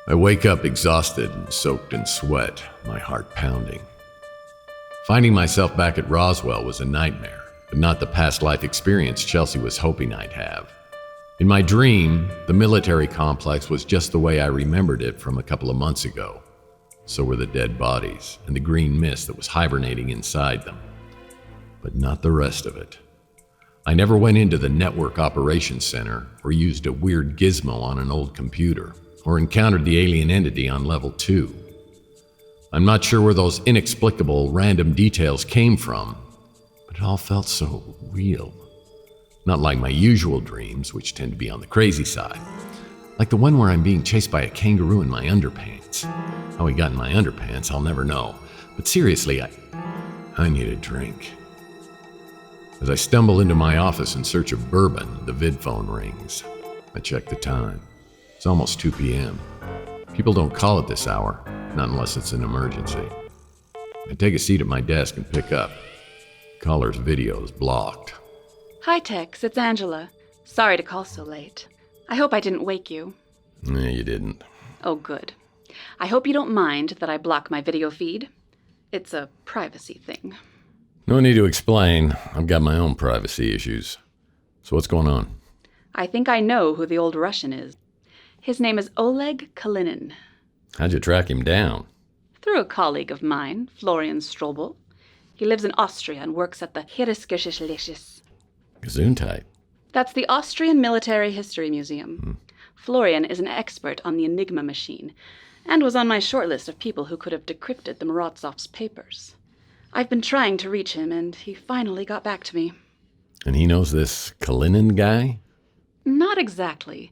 I wake up exhausted and soaked in sweat, my heart pounding. Finding myself back at Roswell was a nightmare, but not the past life experience Chelsea was hoping I'd have. In my dream, the military complex was just the way I remembered it from a couple of months ago. So were the dead bodies and the green mist that was hibernating inside them. But not the rest of it. I never went into the network operations center or used a weird gizmo on an old computer or encountered the alien entity on level 2. I'm not sure where those inexplicable random details came from, but it all felt so real. Not like my usual dreams, which tend to be on the crazy side. Like the one where I'm being chased by a kangaroo in my underpants. How he got in my underpants, I'll never know. But seriously, I need a drink. As I stumble into my office in search of bourbon, the vid phone rings. I check the time. It's almost 2 p.m. People don't call at this hour, not unless it's an emergency. I take a seat at my desk and pick up. Caller's video is blocked. Hi, Tex. It's Angela. Sorry to call so late. I hope I didn't wake you. Nah, you didn't. Oh, good. I hope you don't mind that I block my video feed. It's a privacy thing. No need to explain. I've got my own privacy issues. So what's going on? I think I know who the old Russian is. His name is Oleg Kalinin. How'd you track him down? Through a colleague of mine, Florian Strobel. He lives in Austria and works at the Heeresgeschichtliches. Gesundheit. That's the Austrian Military History Museum. Florian is an expert on the Enigma machine and was on my short list of people who could have decrypted the Morozov's papers. I've been trying to reach him, and he finally got back to me. And he knows this Kalinin guy? Not exactly,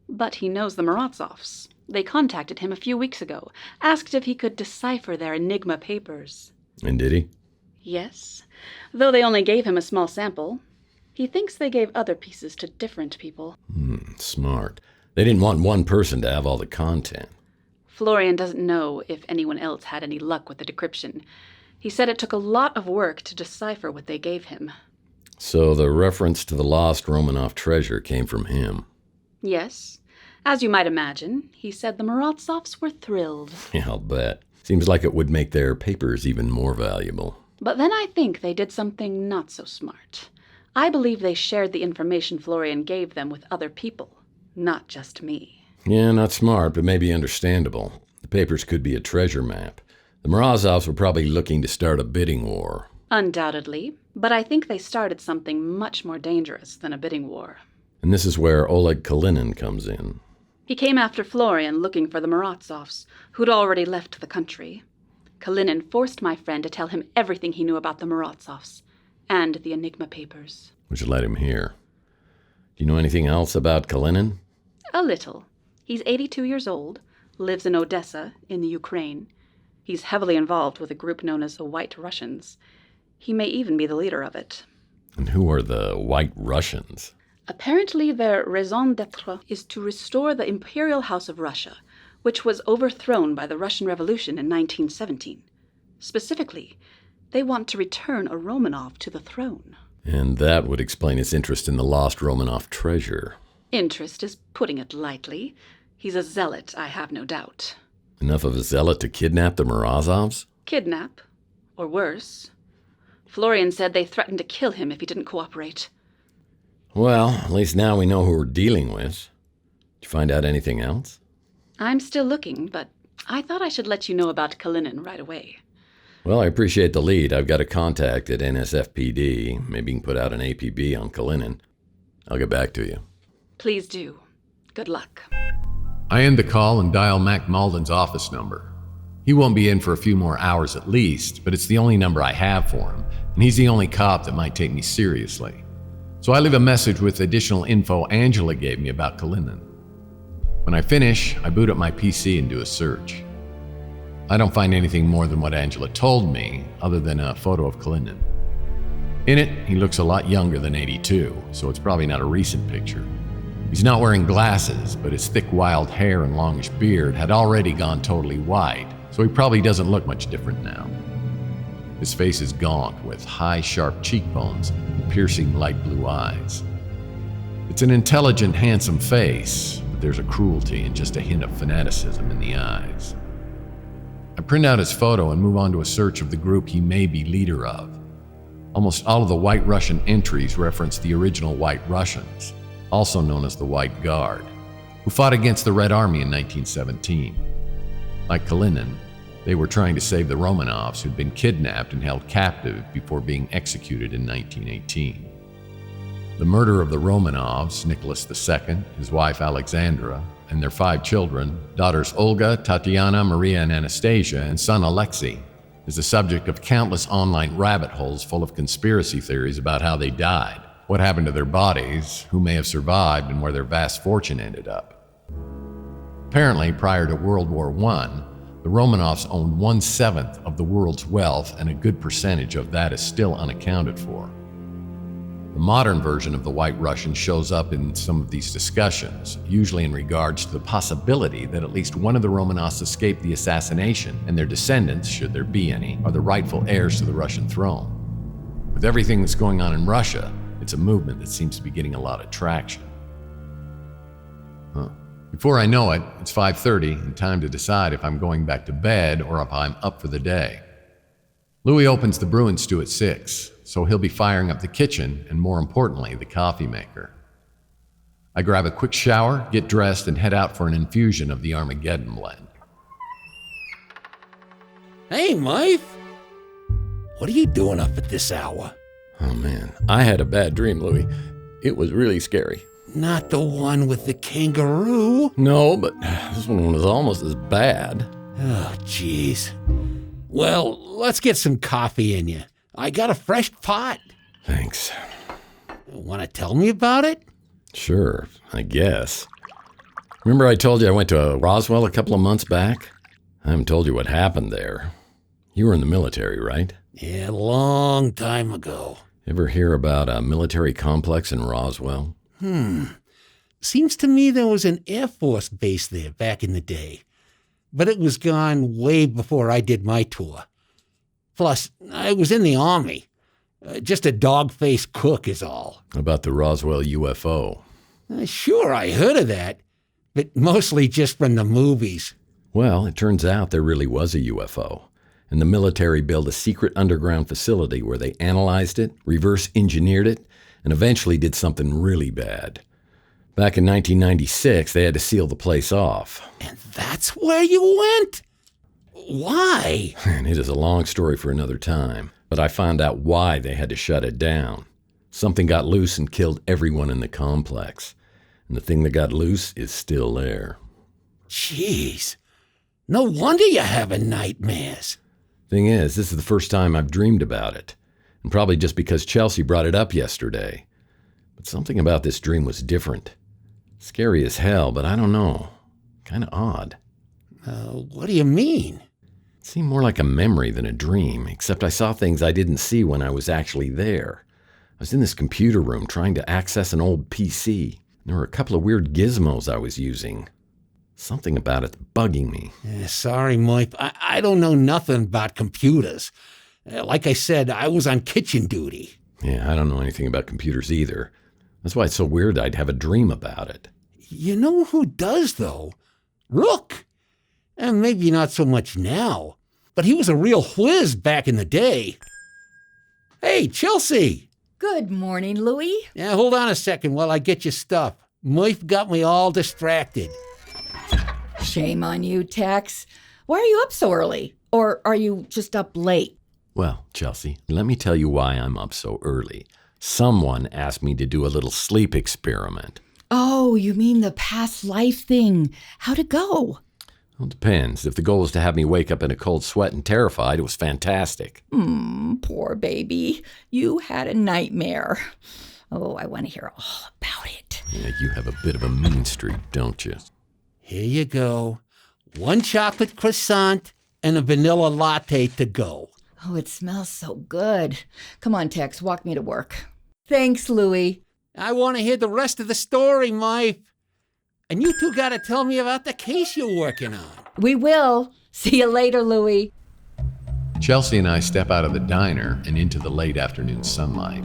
but he knows the Morozovs. They contacted him a few weeks ago, asked if he could decipher their Enigma papers. And did he? Yes, though they only gave him a small sample. He thinks they gave other pieces to different people. Smart. They didn't want one person to have all the content. Florian doesn't know if anyone else had any luck with the decryption. He said it took a lot of work to decipher what they gave him. So the reference to the lost Romanov treasure came from him? Yes. As you might imagine, he said the Morozovs were thrilled. Yeah, I'll bet. Seems like it would make their papers even more valuable. But then I think they did something not so smart. I believe they shared the information Florian gave them with other people, not just me. Yeah, not smart, but maybe understandable. The papers could be a treasure map. The Morozovs were probably looking to start a bidding war. Undoubtedly, but I think they started something much more dangerous than a bidding war. And this is where Oleg Kalinin comes in. He came after Florian looking for the Morozovs, who'd already left the country. Kalinin forced my friend to tell him everything he knew about the Morozovs and the Enigma papers. Which led him here. Do you know anything else about Kalinin? A little. He's 82 years old, lives in Odessa, in the Ukraine. He's heavily involved with a group known as the White Russians. He may even be the leader of it. And who are the White Russians? Apparently their raison d'être is to restore the Imperial House of Russia, which was overthrown by the Russian Revolution in 1917. Specifically, they want to return a Romanov to the throne. And that would explain his interest in the lost Romanov treasure. Interest is putting it lightly. He's a zealot, I have no doubt. Enough of a zealot to kidnap the Morozovs? Kidnap, or worse. Florian said they threatened to kill him if he didn't cooperate. Well, at least now we know who we're dealing with. Did you find out anything else? I'm still looking, but I thought I should let you know about Kalinin right away. Well, I appreciate the lead. I've got a contact at NSFPD. Maybe you can put out an APB on Kalinin. I'll get back to you. Please do. Good luck. I end the call and dial Mac Malden's office number. He won't be in for a few more hours at least, but it's the only number I have for him, and he's the only cop that might take me seriously. So I leave a message with additional info Angela gave me about Kalinin. When I finish, I boot up my PC and do a search. I don't find anything more than what Angela told me, other than a photo of Kalinin. In it, he looks a lot younger than 82, so it's probably not a recent picture. He's not wearing glasses, but his thick wild hair and longish beard had already gone totally white, so he probably doesn't look much different now. His face is gaunt, with high, sharp cheekbones and piercing light blue eyes. It's an intelligent, handsome face, but there's a cruelty and just a hint of fanaticism in the eyes. I print out his photo and move on to a search of the group he may be leader of. Almost all of the White Russian entries reference the original White Russians, also known as the White Guard, who fought against the Red Army in 1917. Like Kalinin, they were trying to save the Romanovs who'd been kidnapped and held captive before being executed in 1918. The murder of the Romanovs, Nicholas II, his wife Alexandra, and their 5 children, daughters Olga, Tatiana, Maria, and Anastasia, and son Alexei, is the subject of countless online rabbit holes full of conspiracy theories about how they died, what happened to their bodies, who may have survived, and where their vast fortune ended up. Apparently, prior to World War I, the Romanovs owned 1/7 of the world's wealth, and a good percentage of that is still unaccounted for. The modern version of the White Russian shows up in some of these discussions, usually in regards to the possibility that at least one of the Romanovs escaped the assassination, and their descendants, should there be any, are the rightful heirs to the Russian throne. With everything that's going on in Russia, it's a movement that seems to be getting a lot of traction. Before I know it, it's 5:30 and time to decide if I'm going back to bed or if I'm up for the day. Louis opens the brewing stew at 6, so he'll be firing up the kitchen and, more importantly, the coffee maker. I grab a quick shower, get dressed, and head out for an infusion of the Armageddon blend. Hey, Mike. What are you doing up at this hour? Oh man, I had a bad dream, Louis. It was really scary. Not the one with the kangaroo? No, but this one was almost as bad. Oh, jeez. Well, let's get some coffee in you. I got a fresh pot. Thanks. Want to tell me about it? Sure, I guess. Remember I told you I went to Roswell a couple of months back? I haven't told you what happened there. You were in the military, right? Yeah, a long time ago. Ever hear about a military complex in Roswell? Seems to me there was an Air Force base there back in the day. But it was gone way before I did my tour. Plus, I was in the Army. Just a dog-faced cook is all. About the Roswell UFO? Sure, I heard of that. But mostly just from the movies. Well, it turns out there really was a UFO. And the military built a secret underground facility where they analyzed it, reverse engineered it, and eventually did something really bad. Back in 1996, they had to seal the place off. And that's where you went? Why? And it is a long story for another time, but I found out why they had to shut it down. Something got loose and killed everyone in the complex. And the thing that got loose is still there. Jeez. No wonder you're having nightmares. Thing is, this is the first time I've dreamed about it. And probably just because Chelsea brought it up yesterday. But something about this dream was different. Scary as hell, but I don't know. Kind of odd. What do you mean? It seemed more like a memory than a dream, except I saw things I didn't see when I was actually there. I was in this computer room trying to access an old PC. There were a couple of weird gizmos I was using. Something about it's bugging me. Sorry, Mike. I don't know nothing about computers. Like I said, I was on kitchen duty. Yeah, I don't know anything about computers either. That's why it's so weird I'd have a dream about it. You know who does, though? Rook. And maybe not so much now, but he was a real whiz back in the day. Hey, Chelsea. Good morning, Louis. Yeah, hold on a second while I get your stuff. Murph got me all distracted. Shame on you, Tex. Why are you up so early? Or are you just up late? Well, Chelsea, let me tell you why I'm up so early. Someone asked me to do a little sleep experiment. Oh, you mean the past life thing. How'd it go? Well, it depends. If the goal was to have me wake up in a cold sweat and terrified, it was fantastic. Poor baby. You had a nightmare. Oh, I want to hear all about it. Yeah, you have a bit of a mean streak, don't you? Here you go. 1 chocolate croissant and a vanilla latte to go. Oh, it smells so good. Come on, Tex, walk me to work. Thanks, Louis. I want to hear the rest of the story, Mike. And you two got to tell me about the case you're working on. We will. See you later, Louis. Chelsea and I step out of the diner and into the late afternoon sunlight.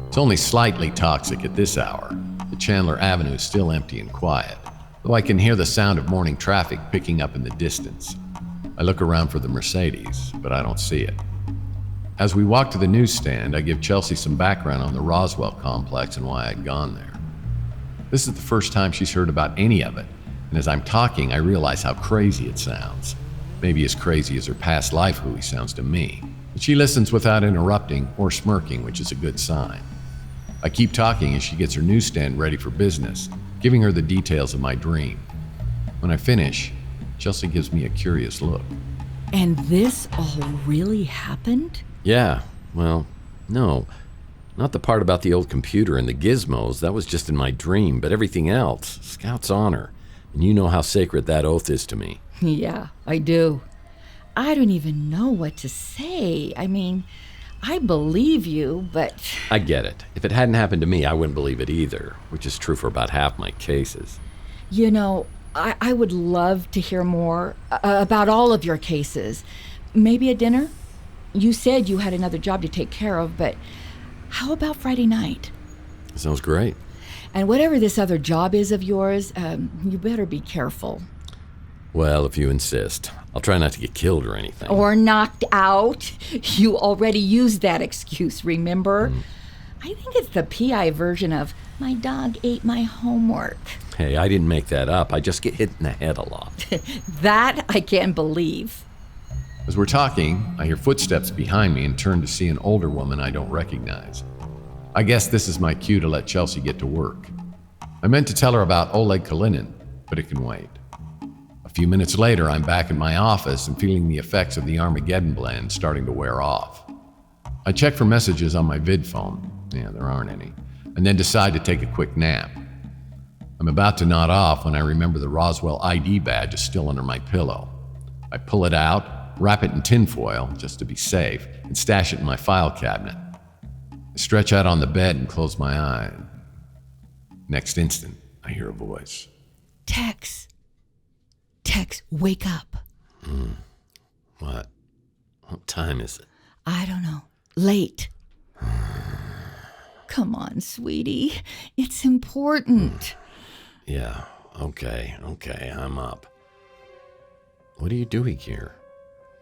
It's only slightly toxic at this hour, but Chandler Avenue is still empty and quiet. though I can hear the sound of morning traffic picking up in the distance. I look around for the Mercedes, but I don't see it. As we walk to the newsstand, I give Chelsea some background on the Roswell complex and why I'd gone there. This is the first time she's heard about any of it, and as I'm talking, I realize how crazy it sounds. Maybe as crazy as her past life Hui sounds to me. But she listens without interrupting or smirking, which is a good sign. I keep talking as she gets her newsstand ready for business, giving her the details of my dream. When I finish, Chelsea gives me a curious look. And this all really happened? Yeah, well, no. Not the part about the old computer and the gizmos. That was just in my dream, but everything else, Scout's honor. And you know how sacred that oath is to me. Yeah, I do. I don't even know what to say. I mean, I believe you, but... I get it. If it hadn't happened to me, I wouldn't believe it either, which is true for about half my cases. You know, I would love to hear more about all of your cases. Maybe a dinner? You said you had another job to take care of, but how about Friday night? Sounds great. And whatever this other job is of yours, you better be careful. Well, if you insist. I'll try not to get killed or anything. Or knocked out. You already used that excuse, remember? I think it's the PI version of, my dog ate my homework. Hey, I didn't make that up. I just get hit in the head a lot. That I can believe. As we're talking, I hear footsteps behind me and turn to see an older woman I don't recognize. I guess this is my cue to let Chelsea get to work. I meant to tell her about Oleg Kalinin, but it can wait. A few minutes later, I'm back in my office and feeling the effects of the Armageddon blend starting to wear off. I check for messages on my vid phone. Yeah, there aren't any. And then decide to take a quick nap. I'm about to nod off when I remember the Roswell ID badge is still under my pillow. I pull it out, wrap it in tinfoil, just to be safe, and stash it in my file cabinet. I stretch out on the bed and close my eyes. Next instant, I hear a voice. Tex, wake up. What? What time is it? I don't know. Late. Come on, sweetie. It's important. Yeah, okay, I'm up. What are you doing here?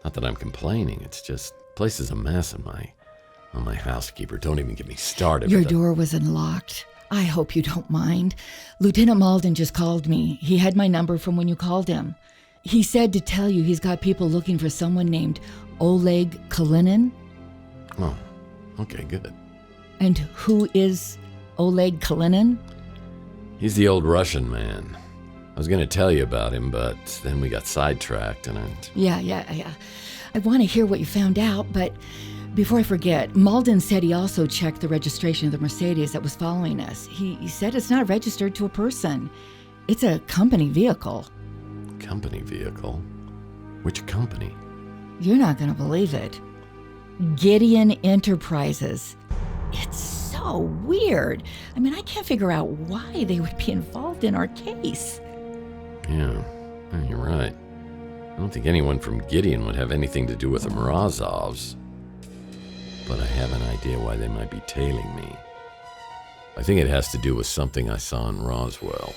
Not that I'm complaining, it's just, the place is a mess and my housekeeper, don't even get me started. Your door was unlocked. I hope you don't mind. Lieutenant Malden just called me. He had my number from when you called him. He said to tell you he's got people looking for someone named Oleg Kalinin. Oh, okay, good. And who is Oleg Kalinin? He's the old Russian man. I was going to tell you about him, but then we got sidetracked and Yeah. I want to hear what you found out, but before I forget, Malden said he also checked the registration of the Mercedes that was following us. He said it's not registered to a person. It's a company vehicle. Company vehicle? Which company? You're not going to believe it. Gideon Enterprises. It's so weird. I mean, I can't figure out why they would be involved in our case. Yeah, you're right. I don't think anyone from Gideon would have anything to do with the Morozovs. But I have an idea why they might be tailing me. I think it has to do with something I saw in Roswell.